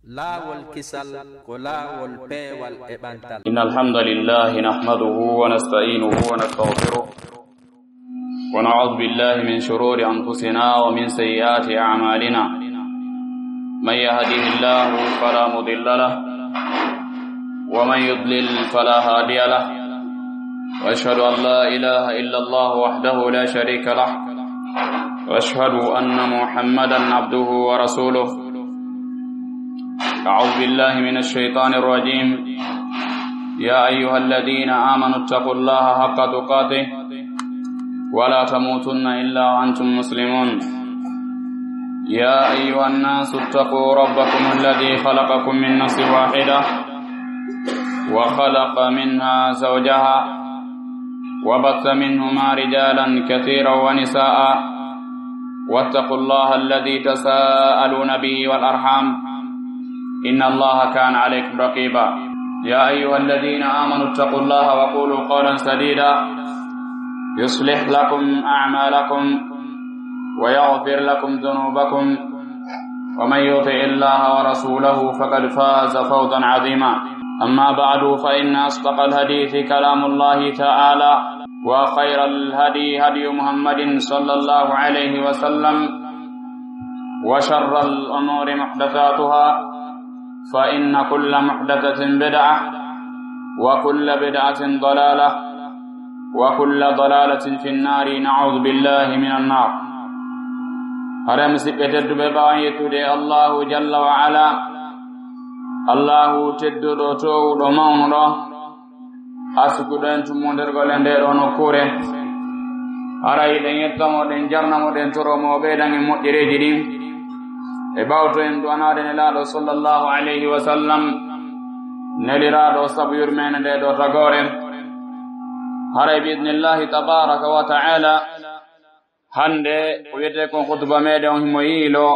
LAAWOL KISAL ko LAAWOL peewal e ɓantal. Innal hamdalillahi nahmaduhu wa nasta'inuhu wa nastaghfiruh wa na'udhu billahi min shururi anfusina wa min sayyiati a'malina. Man yahdihillahu fala mudilla lahu wa man yudlil fala hadiya lahu. Wa ashhadu an la ilaha illa Allah wahdahu la sharika lahu wa ashhadu anna Muhammadan abduhu wa rasuluh. أعوذ بالله من الشيطان الرجيم. يا أيها الذين آمنوا اتقوا الله حق تقاته ولا تموتن إلا وأنتم مسلمون. يا أيها الناس اتقوا ربكم الذي خلقكم من نفس واحدة وخلق منها زوجها وبث منهما رجالا كثيرا ونساء واتقوا الله الذي تساءلون به والأرحام إن الله كان عليكم رقيبا. يا أيها الذين آمنوا اتقوا الله وقولوا قولا سديدا يصلح لكم أعمالكم ويغفر لكم ذنوبكم ومن يطع الله ورسوله فقد فاز فوزا عظيما. أما بعد فإن أصدق الحديث كلام الله تعالى وخير الهدي هدي محمد صلى الله عليه وسلم وشر الأمور محدثاتها فإن كل محدثة بدعة وكل بدعة ضلالة وكل ضلالة في النار. نعوذ بالله من النار. هرم سبتت ببايت دي الله جل وعلا. الله تددو تو دمونو أسكدن تموندر غلندر ونكوره. هراي دن يتمو دن جرنمو دن ترومو بيدن مؤجري جديم ebawto en duwanade nelaɗo sallallahu alayhi wa sallam neliraɗo sabu yurmene nde ɗo tagore. haray biidnillahi tabaraka wa ta'ala hande ko wiyete kon khutba meɗen on himo yiilo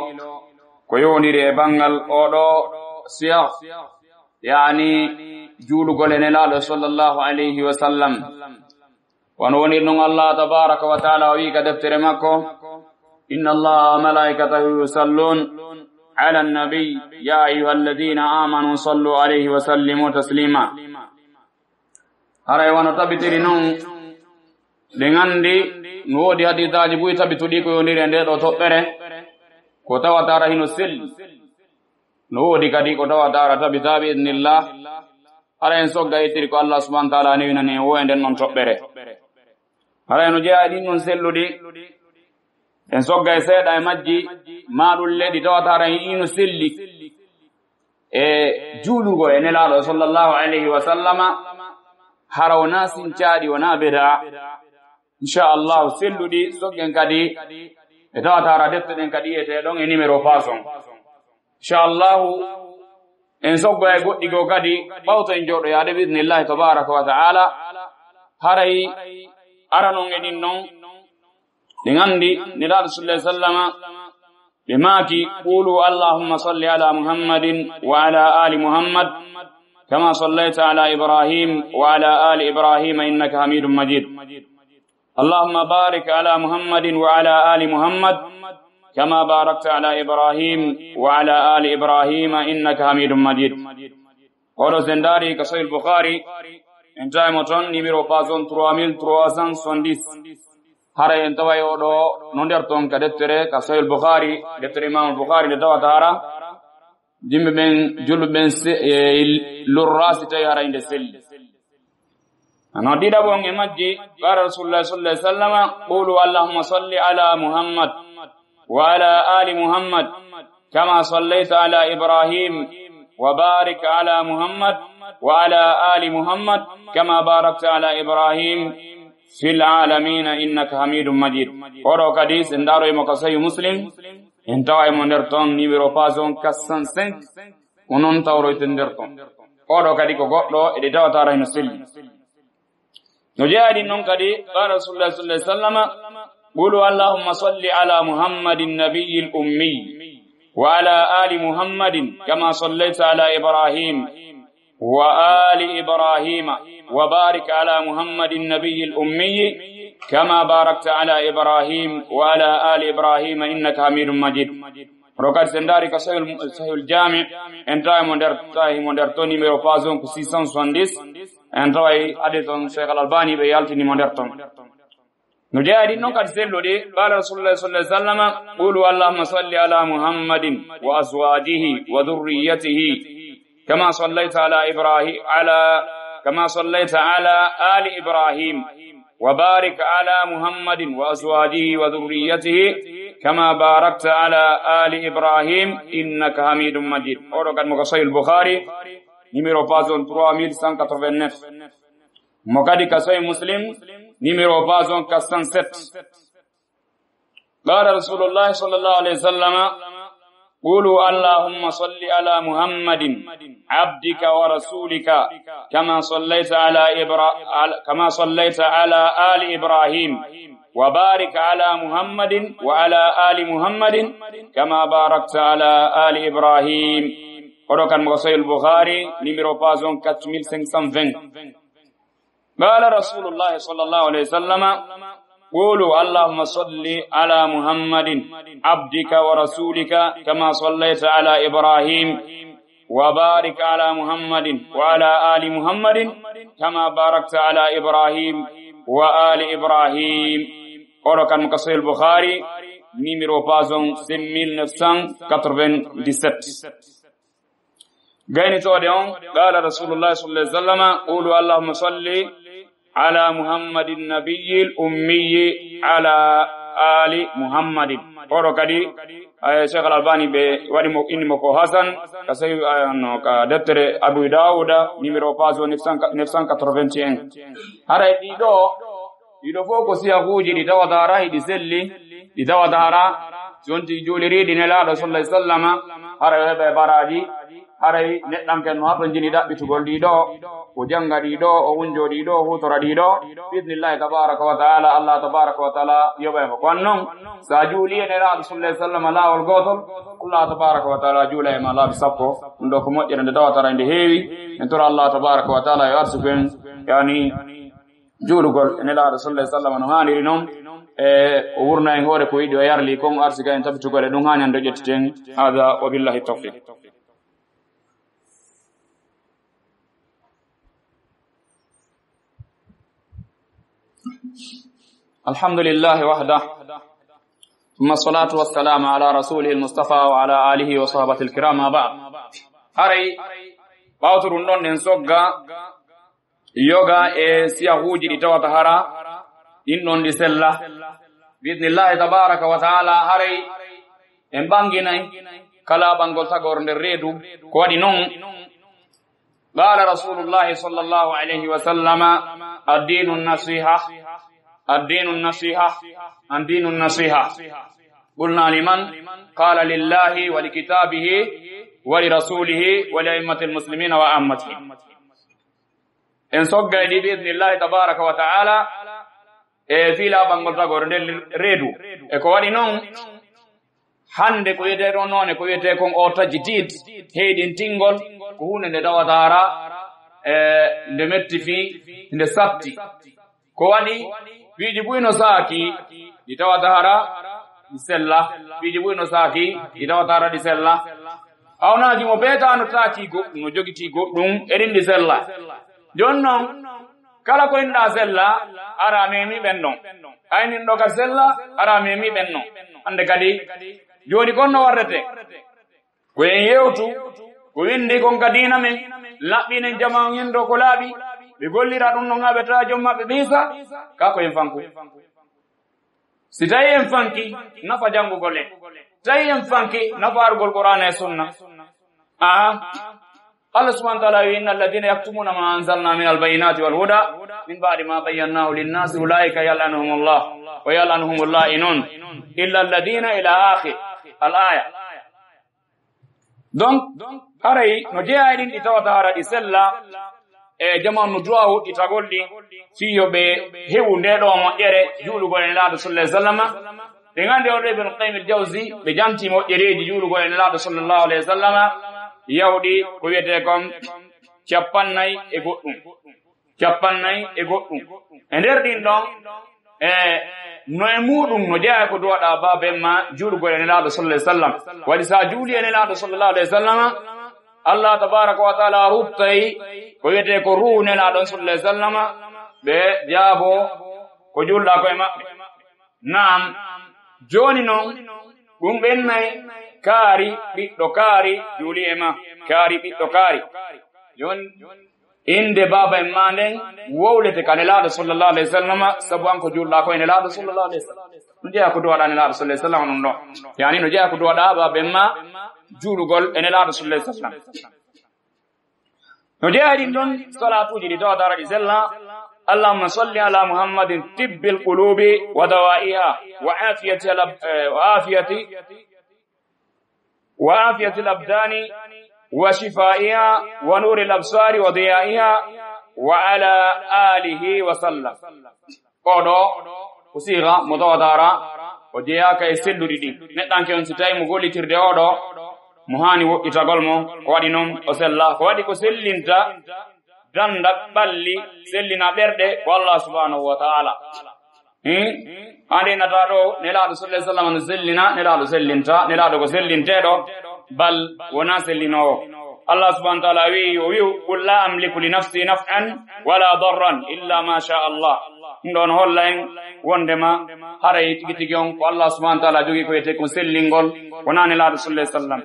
ko yowndiri e bangal oɗo siyah yani juulugol e nelaɗo sallallahu alayhi wa sallam. wono wonir non Allah tabaraka wa ta'ala o wi ka deftere makko إن الله وملائكته يصلون على النبي يا أيها الذين آمنوا صلوا عليه وسلموا تسليما. هراي وانا تبتري نون لغاندي نودي حديثاجي بوي تبتودي كو يونيري ندي دو توبره كو تاوا تارا هينو سل نودي كدي كو تاوا تارا تبتا بإذن الله. هراي نسوغا يتري كو الله سبحانه وتعالى نينا ني ويندن نون توبره. هراي نو جاادي نون سلودي en sogga e seeɗa e majji maɗum leɗi tawatara ino selli e juulugo e nelaɗo sallallahu alayhi wa sallama hara wona sincaaɗi wona beda. inchallahu selluɗi soggen kadi e tawatara defte ɗen kadi yiyeteɗon e numéro façon. inchallahu en soggo e goɗɗi go kadi ɓawto en jooɗo yaade bisnillahi tabaraka wa taala. haray aranon eɗin noon لغاندي نلال صلى الله عليه وسلم بماكي قولوا اللهم صل على محمد وعلى آل محمد كما صليت على إبراهيم وعلى آل إبراهيم إنك حميد مجيد. اللهم بارك على محمد وعلى آل محمد كما باركت على إبراهيم وعلى آل إبراهيم إنك حميد مجيد. ورو زنداري كصحيح البخاري انتهى متن نمبر 3370. haray en tawa oɗo no nder ton ka deftere ka sahih al-Bukhari, deftere Imam al-Bukhari nde tawata hara jimɓe ɓen julɓe ɓen lurrasi tawi haray nde selli. no ɗiɗaɓo on e majji qala rasulullah sallallahu alaihi wasallam qulu allahumma salli ala muhammad wa ala ali muhammad kama sallaita ala ibrahim wa barik ala muhammad wa ala ali muhammad kama barakta ala ibrahim في العالمين إنك حميد مجيد. ورو كديس اندارو يمكا سيو مسلم انتوا يمندرتون نيميرو فازون 405 ونون تاورو يتندرتون. ورو كدي كو غوتلو ادي تاوا تارا نسل نجادي نون كدي قال رسول الله صلى الله عليه وسلم قولوا اللهم صل على محمد النبي الأمي وعلى آل محمد كما صليت على إبراهيم وآل إبراهيم وبارك على محمد النبي الأمي كما باركت على إبراهيم وعلى آل إبراهيم إنك حميد مجيد. rokat sendari ka sahihul jami en tawi mo der to numéro page on ko 670 en tawi hadithon Sheikh Al-Albani be yaltini mo der ton no jaadi non kad sellode qala rasulullah sallallahu alaihi wasallam qulu allahumma salli ala muhammadin wa azwajihi wa dhurriyyatihi kama sallaita ala ali ibrahim wa barik ala muhammadin wa azwajihi wa dhurriyyatihi kama barakta ala ali ibrahim innaka hamidum majid. Odo kad mo ko sahih al-Bukhari numéro page 3189 mo kadi ka sahih Muslim numéro page 407. Qala rasulullah sallallahu alaihi wasallam قولوا اللهم صل على محمد عبدك ورسولك كما صليت على آل إبراهيم وبارك على محمد وعلى آل محمد كما باركت على آل إبراهيم. وركن مصحف البخاري نمرو بازون 4520. قال رسول الله صلى الله عليه وسلم قولوا اللهم صل على محمد عبدك ورسولك كما صليت على إبراهيم وبارك على محمد وعلى آل محمد كما باركت على إبراهيم وآل إبراهيم. وركن مصحف البخاري numéro page 5997. غيني توديون قال رسول الله صلى الله عليه وسلم قولوا اللهم صل على محمد النبي الأمي على آل محمد. وركدي شيخ الألباني بوادي مكو حسن كسي كدكتور أبو داود numéro page 981. هراي dido foko siya huji di tawadara di selli di tawadara jonti juliri di nela rasulullah sallallahu alaihi wasallam harabe be baraji haray neddam ken no jini dabbi tugol di do o janga di do o wonjo di do hutora di do bismillah tabaaraka wa taala allah tabaaraka wa taala yobe ko konnon sa juli nela rasulullah sallallahu alaihi wasallam lawol gotol allah tabaaraka wa taala jula e ma labi sappo ndo ko modjere de tawatara inde heewi en tora allah tabaaraka wa taala yo arsufen yani julugol nela rasulullah sallallahu alaihi wasallam no haniri non o wurna en hore ko yidi o yarli kon arsika en tabitugol e dum hanan do jettiten hada wa billahi tawfiq. الحمد لله وحده ثم الصلاة والسلام على رسوله المصطفى وعلى آله وصحبه الكرام بعد. هري باوترون نون نسوغا يوغا سياهوجي دي تواتهارا إنون دي سلا بإذن الله تبارك وتعالى. هري امبانغيناي كلا بانغول تاغور نريدو كوادي نون. قال رسول الله صلى الله عليه وسلم الدين النصيحة الدين النصيحة الدين النصيحة. قلنا لمن؟ قال لله ولكتابه ولرسوله ولأئمة المسلمين وعامتهم. إن صدق لي بإذن الله تبارك وتعالى في لا بانغول تاغور ريدو إكواني نون hande ko yete ron non ko yete kon o tajdid heedin tingol ko hunde de dawatara de metti fi de sabti ko wadi wiiji buyno saaki di tawatara di sella wiiji buyno saaki di tawatara di sella awnaji mo betano taaki goddum no jogiti goddum edin di sella jonnon kala ko inda sella ara memi bennon aynin do ka sella ara memi bennon ande kadi joni konno warrete ko en yewtu ko windi kon kadina men labbinen jama ngendo ko laabi be gollira dum no ngabe ta jomma be bisa ka ko en fanku si tawi en fanki nafa jangu golle tawi en fanki nafa argol qur'an e sunna Allah subhanahu wa ta'ala innal ladina yaktumuna ma anzalna min albayinati wal huda min ba'di ma bayyanahu lin-nasi ulaika yal'anuhumullah wa yal'anuhumul la'inun illa alladina ila akhir al-aya. Donc haray no jeeyidin itawata hara di sella e jamanu duawu itagolli fiyo be hewu ndedo mo jere julugol en laado sallallahu alaihi wasallam be ngande on Ibn Qayyim al-Jawzi be janti mo jereji julugol en laado sallallahu alaihi wasallam yawdi ko wiyete kom cappannay e goddum e nder din don no e mudum no jeya ko duwada babe ma julugol en laado sallallahu alaihi wasallam wadi sa juli en laado sallallahu alaihi wasallam Allah tabaraka wa taala ruttai ko yete ko ruune laado sallallahu alaihi wasallam be jaabo ko julla ko e mabbe naam joni non dum bennay kaari biddo kaari juli e ma kaari biddo kaari jon inde baba en manden wowlete kanelaado sallallahu alaihi wasallam sabu an ko julla ko en laado sallallahu alaihi wasallam no jeya ko duwada en laado sallallahu alaihi wasallam non yani no jeya ko duwada baba en ma julugol en laado sallallahu alaihi wasallam no jeya din don salatuji di tawada radi sallallahu اللهم صل على محمد طب القلوب ودوائها وعافية الأبدان وشفائها ونور الأبصار وضيائها وعلى آله وسلم قولوا وصيغة مضادرة وجياك يسلو دي نتانك ينسيتاي مغولي تردي أودو مهاني وإتاقلمو وادي وسلا وادي كسلينتا danda balli sellina berde ko Allah subhanahu wa ta'ala ande nata do nelaado sallallahu alaihi wasallam sellina nelaado sellinta nelaado ko sellintedo bal wona sellinowo Allah subhanahu wa ta'ala wi qul la amliku li nafsi naf'an wala darran illa ma sha Allah ndon hollaen wondema haray tigi on ko Allah subhanahu wa ta'ala jogi ko yete ko sellingol wona nelaado sallallahu alaihi wasallam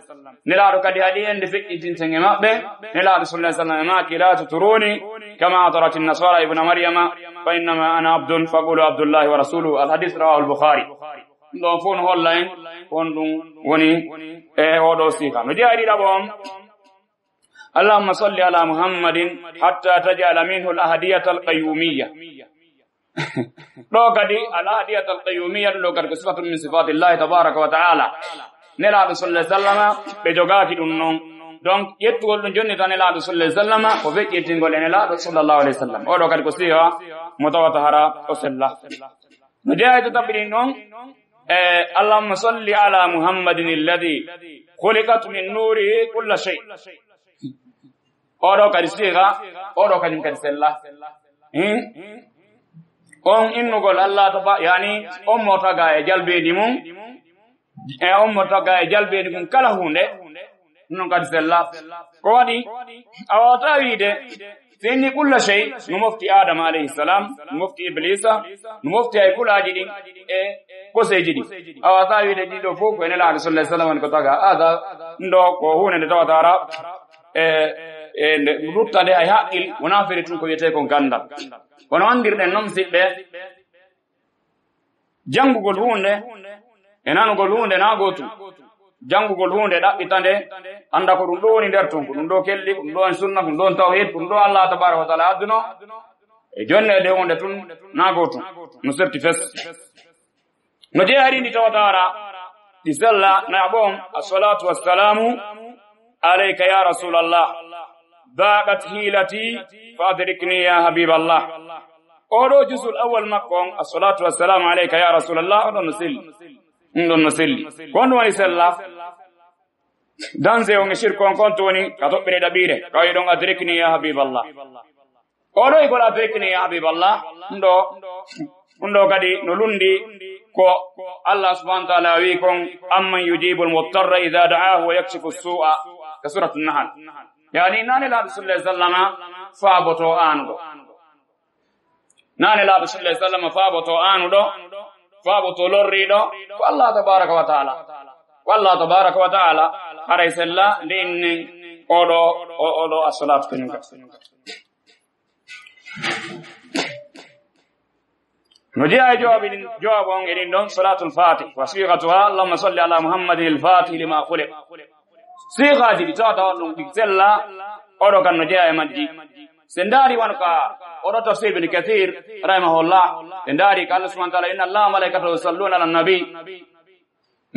nelaado kadi hadi ende fekkiti tenge mabbe nelaado sallallahu alaihi wasallam ma kila turuni kama atarat an-nasara ibn maryama fa inma ana abdun faqulu abdullah wa rasuluhu al-hadith rawahu al-bukhari ndon fon hollaen wondum woni odo sika no jaari dabom اللهم صل على محمد حتى تجعل منه الأهدية القيومية لو كدي الأهدية القيومية لو كدي صفة من صفات الله تبارك وتعالى نلا صلى الله عليه وسلم بجوغاتي دونون donc yettugol dum jonni tan elaado sallallahu alaihi wasallam ko vekkirtingol en elaado sallallahu alaihi wasallam o do kadi ko siha mutawata hara o sella no jaayto tabrin non allahumma salli ala muhammadin alladhi khuliqat min nurihi kull shay odo kadi siga odo kadi kadi sella on innugol Allah to ba yani on motaga e jalbeedi mum on motaga e jalbeedi mum kala hunde non kadi sella ko wadi awata wiide senni kulla shay no mofti adam alayhi salam no mofti iblisa no mofti ay kulaji din e koseji din awata wiide dido foko en la sallallahu alaihi wasallam ko taga ada ndo ko hunde tawatara ruttade ay haqqil wona fere tun ko yete ko gandal wono andirden non sibbe jangugol hunde enanugol hunde na gotu jangugol hunde dabbitande anda ko dum do woni der ton ko dum do kelli dum do sunna dum do tawhid dum do Allah tabaaraka wa taala adduno e jonne de hunde tun na gotu no serti fes no je hari ni tawtara di salla na bom as-salatu was-salamu alayka ya rasulullah ضاقت هيلتي فادركني يا حبيب الله اورو جزء الاول مكون الصلاه والسلام عليك يا رسول الله ندون نسلي كون وني سلا دانزي on shirko on kontoni kato bere dabire kay don adrikni ya حبيب الله اورو يقول adrikni ya حبيب الله ndo kadi no lundi ko Allah subhanahu wa ta'ala wi kon amman yujibul muttarra idha da'ahu wa yakshifu as-su'a ka suratul nahl yani nane la sallallahu alaihi wasallam faaboto anudo nane la sallallahu alaihi wasallam faaboto anudo faaboto lorrido ko Allah tabaaraka wa ta'ala wallahu tabaaraka wa ta'ala haray sella dinni odo as-salatu kunuka نجي جواب إلين دون صلاة الفاتح وصيغتها اللهم صل على محمد الفاتح لما خلق صيغة دي تعطى ديكسلا أورو كان نجي مدي سنداري وانكا أورو تفسير ابن كثير رحمه الله سنداري قال سبحانه وتعالى إن الله ملائكته يصلون على النبي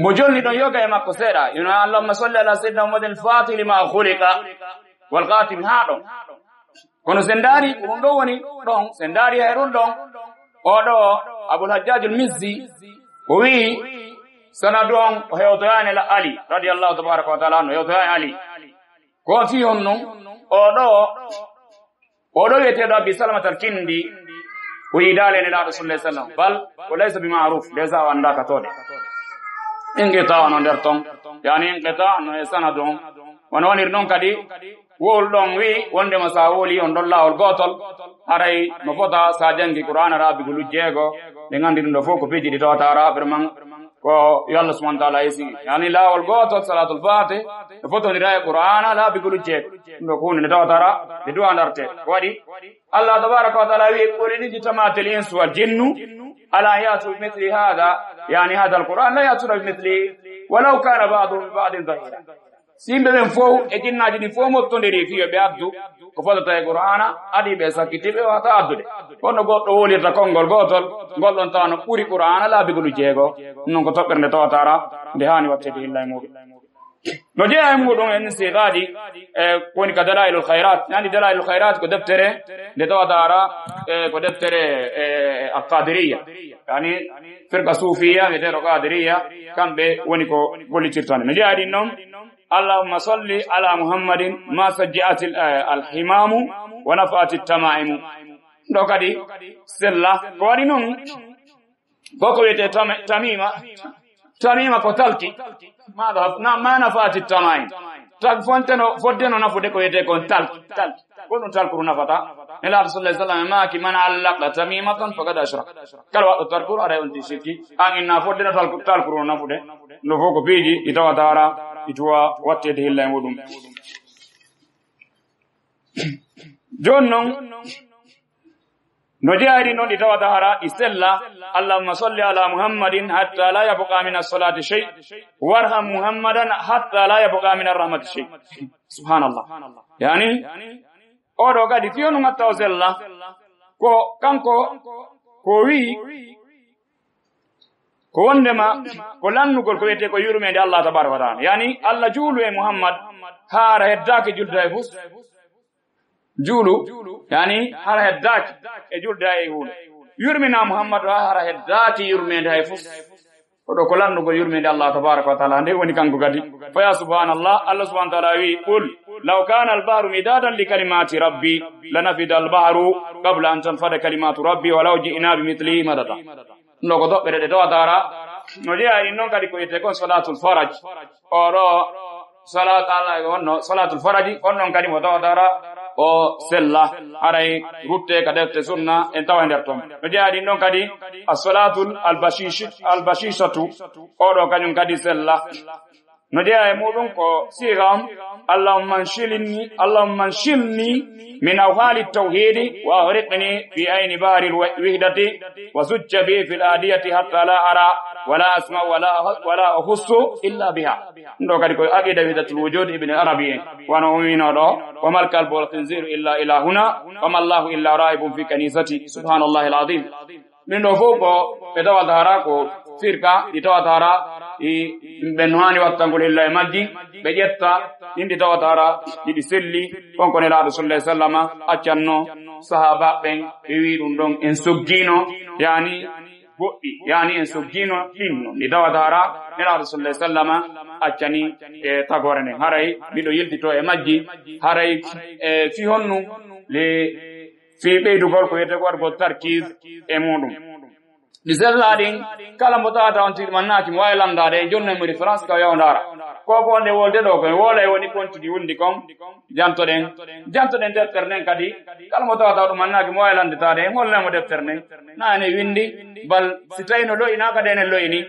مجلد يوغا يما كسيرا اللهم صل على سيدنا محمد الفاتح لما خلق والخاتم هادو kono sendari rundo woni don sendari ay rundon odo abul hajjaj al-mizzi wi sanadon hewtane la ali radiyallahu tabaaraka wa ta'ala anhu hewtane ali ko fi onno odo yete do bi salamat al-kindi ويدالي إلى رسول الله صلى الله عليه وسلم بل وليس بمعروف ليس واندا كتولي انقطاع نندرتون يعني انقطاع نسندون ونوانير نون كدي wol don wi wonde masawoli on dolla ol gotol haray no fota sa jangi qur'an arabi gulu jego de ngandi ndo foko peji di tawtara vraiment ko yalla subhanahu wa ta'ala yisi yani la ol gotol salatul fatih no foto ni ray qur'an la bi gulu jego ndo ko ni tawtara de do andarte wadi allah tabaaraka wa ta'ala wi qulini jitamatil insu wal jinnu ala yatu mithli hada yani hada al qur'an la yatu mithli walau kana ba'dhum ba'din dhahira simbe ben fo e jinnaji ni fo mottondiri fiyo be abdu ko fodata e qur'ana adi be sakitibe wata abdude kono goddo wolirta kongol gotol gollon tawno puri qur'ana laabi golu jeego non ko tobberde tawtara de hani wattede illa e muɗum no jeeya e muɗum en sigadi woni ka dalailul khairat yani dalailul khairat ko deftere de tawtara ko deftere al-qadiriyya yani firqa sufiya e tero qadiriyya kambe woni ko gollitirtane no jeeya din non اللهم صل على محمد ما سجعت الحمام ونفعت التمائم دوكادي سلا كوادي نون بوكو يتي تميمة كوتالكي ما نفعت التمائم تاك فونتنو نفو ديكو يتي كون تالكي كونو تالكو نفتا إلا رسول الله صلى الله عليه وسلم ماكي من علق تميمة فقد أشرك كالوا تالكو أرى أنت شركي أن نفودنا تالكو نفو دي نفوكو بيجي يتوى تارا itwa wattede hilla e mudum jonnon no jaari non di tawata hara isella allahumma salli ala muhammadin hatta la yabqa min as-salati shay warham muhammadan hatta la yabqa min ar-rahmati shay subhanallah yani odo gadi tionu ngatta osella ko kanko ko wi ko wondema ko lannugol ko wiyete ko yurmede Allah tabaraka wa taala yani Allah juulu e Muhammad haara heddake julda e fus juulu yani haara heddake e julda e huude yurmina Muhammad haara heddake yurmede e fus odo ko lannugol yurmede Allah tabaraka wa taala nde woni kanko gadi fa ya subhanallah Allah subhanahu wa taala wi qul law kana al-bahru midadan li kalimati rabbi lanafida al-bahru qabla an tanfada kalimatu rabbi walau ji'na bimithlihi madada no ko dobbere de tawtara no jeeya non kadi ko yete kon salatul faraj oro salat Allah wonno salatul faraji onnon kadi mo tawtara o sella aray rutte ka defte sunna en tawa nder ton no jeeya non kadi as-salatul al-bashishatu odo kanyum kadi sella no jeeya mudum ko sigam allahumma shilni min awhali at-tauhid wa awriqni fi ayni bari al-wahdati wa sujja bi fil adiyati hatta la ara wala asma wala ahussu illa biha ndo kadi ko aqida widatul wujud ibn arabi wa no wino do wa mal kalbu wal khinzir illa ilahuna wa ma allah illa raibun fi kanisati subhanallahi al-azim min do foko be tawatara ko firka di tawatara benwani wattangol lillahi majji be jetta indi tawatara di selli konko ne la rasulullah sallama accanno sahaba ben be wi dum don en soggino yani goddi yani en soggino dinno di tawatara ne la rasulullah sallama accani tagore ne haray bido yildito e majji haray fi honnu le fi beydugol ko yete ko tarkiz e mudum diselladin kala mutata on tirmanaki mo waylandade jonne mo reference ka yawndara ko bonde wolde do ko wola e woni kontidi wundi kom jantoden defternen kadi kala mutata do mannaki mo waylandade holle mo defternen nane windi bal sitayno do ina ka dene loyni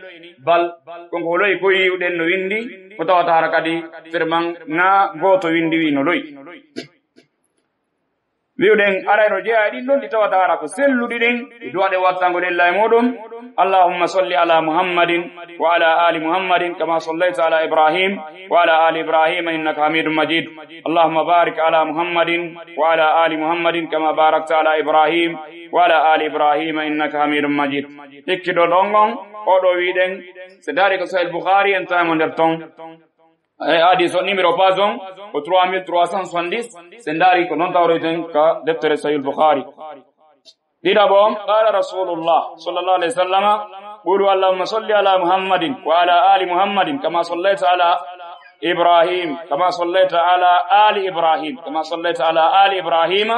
bal ko loy ko yiuden no windi mutata har kadi firman na goto windi wi no loy wiuden arayno jeeya din don di tawata ko selludi den duwade wattango lillahi modum allahumma salli ala muhammadin wa ala ali muhammadin kama sallaita ala ibrahim wa ala ali ibrahim innaka hamidum majid allahumma barik ala muhammadin wa ala ali muhammadin kama barakta ala ibrahim wa ala ali ibrahim innaka hamidum majid ikkido dongon odo wiiden se dari ko sahih bukhari en tamo der ton hadith numéro pazon au 3370 sendari ko non tawreten ka deftere sahih bukhari dida bom qala rasulullah sallallahu alaihi wasallam qulu allahumma salli ala muhammadin wa ala ali muhammadin kama sallaita ala إبراهيم كما صليت على آل إبراهيم كما صليت على آل إبراهيم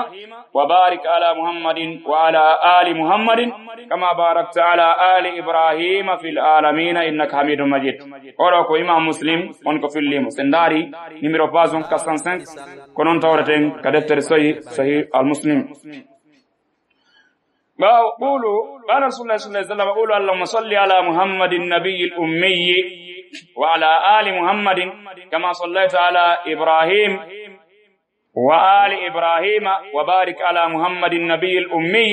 وبارك على محمد وعلى آل محمد كما باركت على آل إبراهيم في العالمين إنك حميد مجيد. ورقو إمام مسلم ونكو في الليم سنداري نميرو بازون 405 كنون تورتين كدفتر صحيح المسلم. قولوا قال رسول الله صلى الله عليه وسلم قولوا اللهم صل على محمد النبي الأمي وعلى آل محمد كما صليت على إبراهيم وآل إبراهيم وبارك على محمد النبي الأمي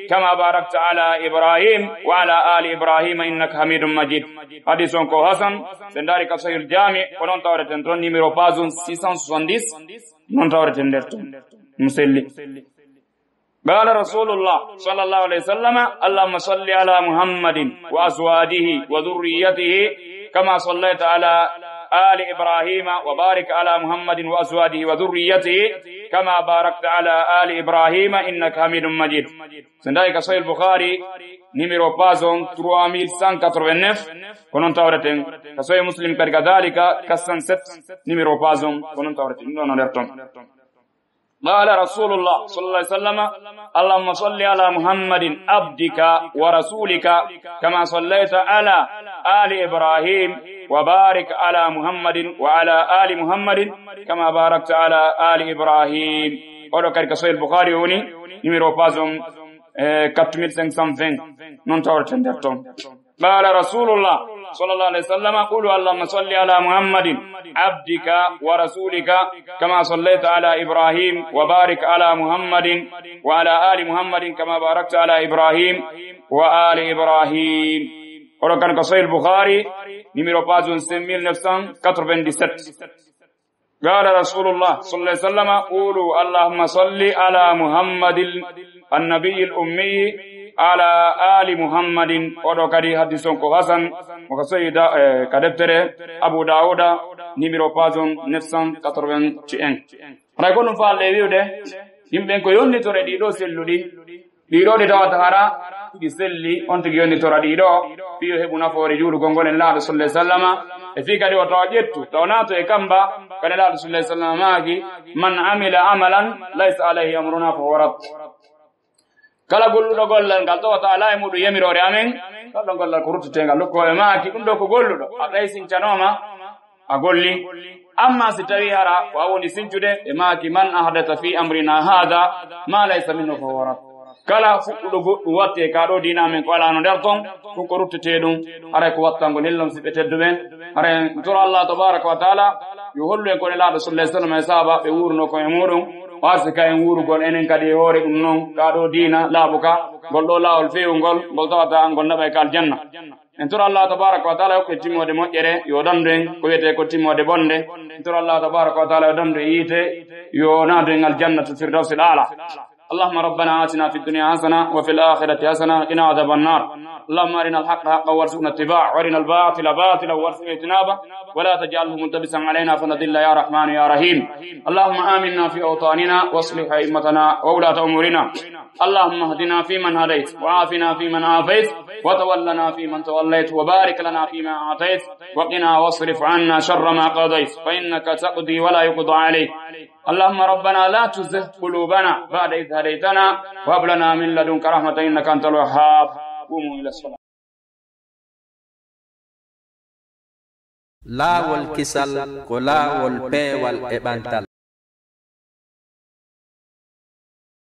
كما باركت على إبراهيم وعلى آل إبراهيم إنك حميد مجيد. حديث كو حسن سنداري كصحيح الجامع ونون تورتن تون نيميرو بازون 670 نون تورتن درتون مسلي. قال رسول الله صلى الله عليه وسلم اللهم صل على محمد وأزواجه وذريته كما صليت على آل إبراهيم وبارك على محمد وأزواجه وذريته كما باركت على آل إبراهيم إنك حميد مجيد. سندائك صحيح البخاري نيميرو بازون 3189 كنون تورتين كصحيح مسلم كذلك كسن 7 نيميرو بازون كنون تورتين نون نرتم. قال رسول الله صلى الله عليه وسلم اللهم صل على محمد عبدك ورسولك كما صليت على آل إبراهيم وبارك على محمد وعلى آل محمد كما باركت على آل إبراهيم. وذكر كصحيح البخاري هوني نميرو بازوم 4520 نون تورتن درتون. قال رسول الله صلى الله عليه وسلم قولوا اللهم صل على محمد عبدك ورسولك كما صليت على إبراهيم وبارك على محمد وعلى آل محمد كما باركت على إبراهيم وآل إبراهيم. وذكر صحيح البخاري نميرو بازون 5997. قال رسول الله صلى الله عليه وسلم قولوا اللهم صل على محمد النبي الأمي على آل محمد. وذكر حديث حسن وكسيد كدفتر أبو داود نميرو بازون 981. رايكون فال ليوده يمبن كو يوني توري ديدو سيلودي ديدو دي تawatara di selli on tigi yoni tora dido fiyo hebuna fori julu gongone la sallallahu alaihi wasallam e fika di watawa jettu tawnato e kamba kana la sallallahu alaihi wasallam magi man amila amalan laysa alaihi amruna fa warat. kala golludo gollal gal to taala e mudu yamirore amen kala gollal ko ruttete gal lokko e maaki dum do ko golludo aday sincanoma a golli amma si tawi hara wa woni sinjude e maaki man ahdatha fi amrina hada ma laysa minhu fa warat. kala fuɗɗuɗo goɗɗum watte ka ɗo dina men ko ala no nder ton ɗum ko ruttete ɗum aray ko wattango nellom siɓe teddu men aray tora Allah tabaraka wa taala yo hollu en kone laaɗo sallallahu alaihi wasallam e sahaba ɓe wurno ko e muɗum wasi ka en wurugol enen kadi e hoore ɗum noon ka ɗo dina laaɓu ka gol ɗo laawol fewugol ngol tawata ngol naɓa e kal janna. en tora Allah tabaraka wa taala ko timmode moƴƴere yo dandu en ko wiyete ko timmode bonde. en tora Allah tabaraka wa taala yo dandu e yiite yo naadu en aljannatu firdawsil a'la. اللهم ربنا آتنا في الدنيا حسنة وفي الآخرة حسنة وقنا عذاب النار. اللهم أرنا الحق حقا وارزقنا اتباعه وارنا الباطل باطلا وارزقنا اجتنابه ولا تجعله ملتبسا علينا فنضل يا رحمن يا رحيم. اللهم آمنا في أوطاننا واصلح أئمتنا وولاة أمورنا. اللهم اهدنا فيمن هديت وعافنا فيمن عافيت وتولنا فيمن توليت وبارك لنا فيما أعطيت وقنا واصرف عنا شر ما قضيت فإنك تقضي ولا يقضى عليك. اللهم ربنا لا تزغ قلوبنا بعد إذ هديتنا وهب لنا من لدنك رحمة إنك أنت الوهاب. قوموا إلى الصلاة. LAAWOL KISAL ko LAAWOL peewal e ɓantal.